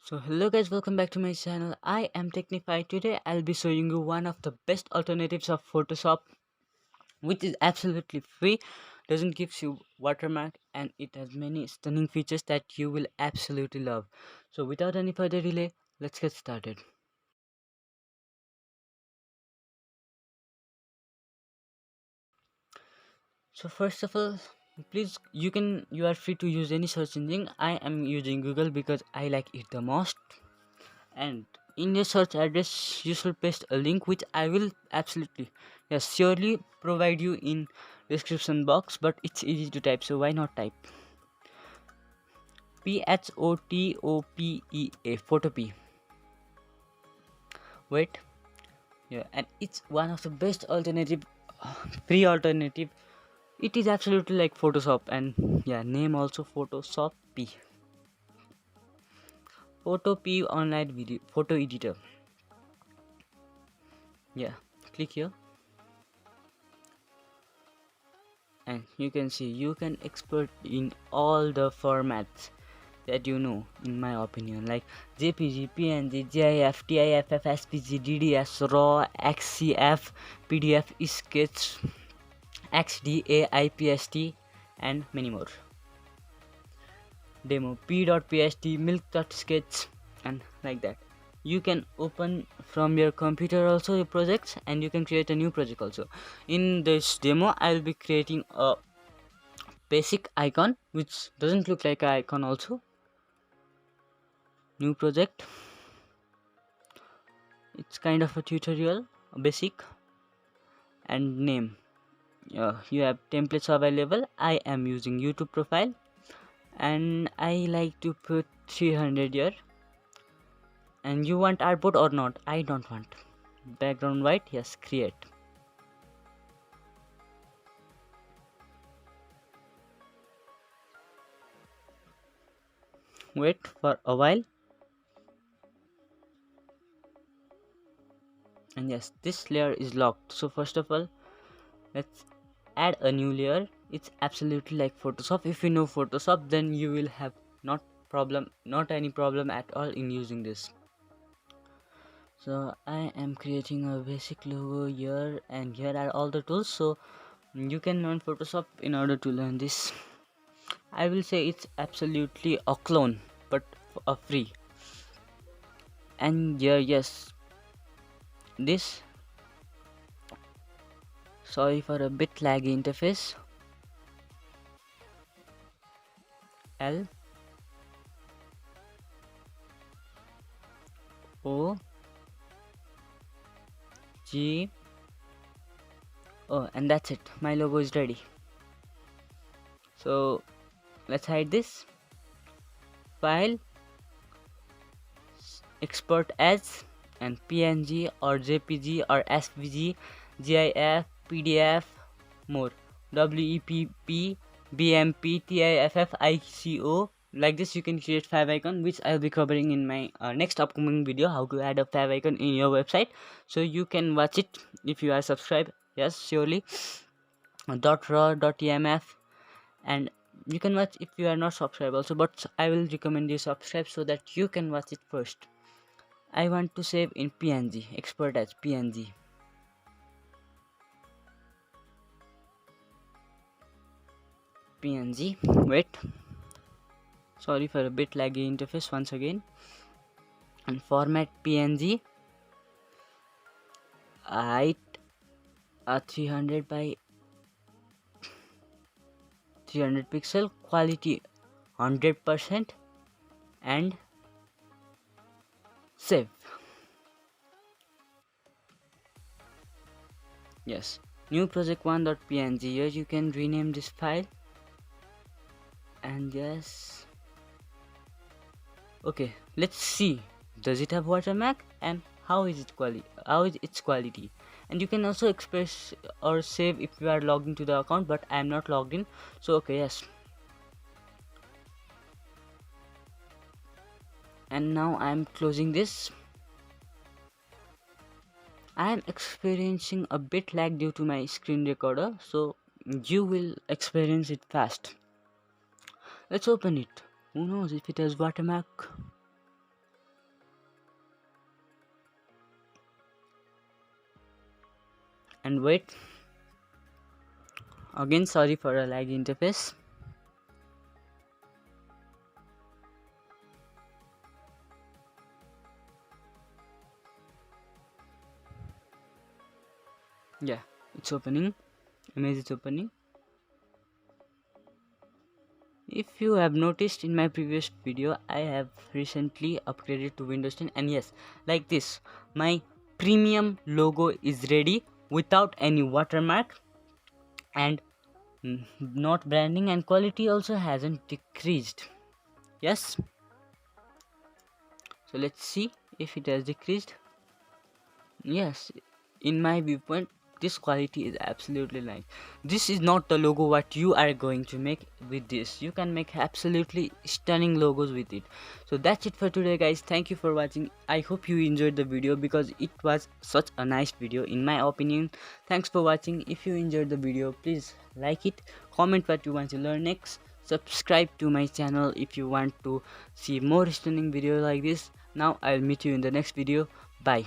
So hello guys, welcome back to my channel. I am Technefy. Today I'll be showing you one of the best alternatives of Photoshop, which is absolutely free, doesn't gives you watermark, and it has many stunning features that you will absolutely love. So without any further delay, let's get started. So first of all, please you are free to use any search engine. I am using Google because I like it the most. And in your search address you should paste a link which I will absolutely, yes, surely provide you in description box, but it's easy to type, so why not type Photopea photopea. Wait, yeah, and it's one of the best alternative, free alternative. It is absolutely like Photoshop, and yeah, name also Photoshop P. Photopea online video photo editor. Yeah, click here and you can see you can export in all the formats that you know, in my opinion, like jpg, png, gif, tiff, spg, dds, raw, xcf, pdf, sketch, xda, ipst, and many more. Demo, p.pst, milk.sketch, and like that. You can open from your computer also your projects, and you can create a new project also. In this demo I will be creating a basic icon which doesn't look like an icon also. New project, it's kind of a tutorial, a basic, and name. You have templates available. I am using YouTube profile, and I like to put 300 here. And you want artboard or not? I don't want. Background white, yes, create. Wait for a while, and yes, this layer is locked. So first of all, let's add a new layer. It's absolutely like Photoshop. If you know Photoshop, then you will have not any problem at all in using this. So I am creating a basic logo here, and here are all the tools, so you can learn Photoshop in order to learn this. I will say it's absolutely a clone, but a free. And here, yes, this, sorry for a bit laggy interface. L O G O, and that's it, my logo is ready. So let's hide this. File, export as, and png or jpg or svg, gif, pdf, more, wep, bmp, tiff, ico. Like this you can create five icon, which I'll be covering in my next upcoming video, how to add a five icon in your website. So you can watch it if you are subscribed, yes, surely. .raw, .emf, and you can watch if you are not subscribed also, but I will recommend you subscribe so that you can watch it first. I want to save in png, export as png. Png, wait, sorry for a bit laggy interface once again. And format png, height 300 by 300 pixel, quality 100%, and save. Yes, new project 1.png. Here you can rename this file, and yes, okay, let's see, does it have watermark and how is its quality. And you can also express or save if you are logged into the account, but I am not logged in, so okay, yes. And now I am closing this. I am experiencing a bit lag due to my screen recorder, so you will experience it fast. Let's open it. Who knows if it has watermark. And wait, again sorry for a lag interface. Yeah, it's opening. Image is opening. If you have noticed in my previous video, I have recently upgraded to Windows 10, and yes, like this, my premium logo is ready without any watermark, and not branding, and quality also hasn't decreased. Yes, so let's see if it has decreased. Yes, in my viewpoint, this quality is absolutely nice. This is not the logo what you are going to make with this. You can make absolutely stunning logos with it. So that's it for today, guys. Thank you for watching. I hope you enjoyed the video because it was such a nice video in my opinion. Thanks for watching. If you enjoyed the video, please like it, comment what you want to learn next, subscribe to my channel if you want to see more stunning videos like this. Now I'll meet you in the next video. Bye.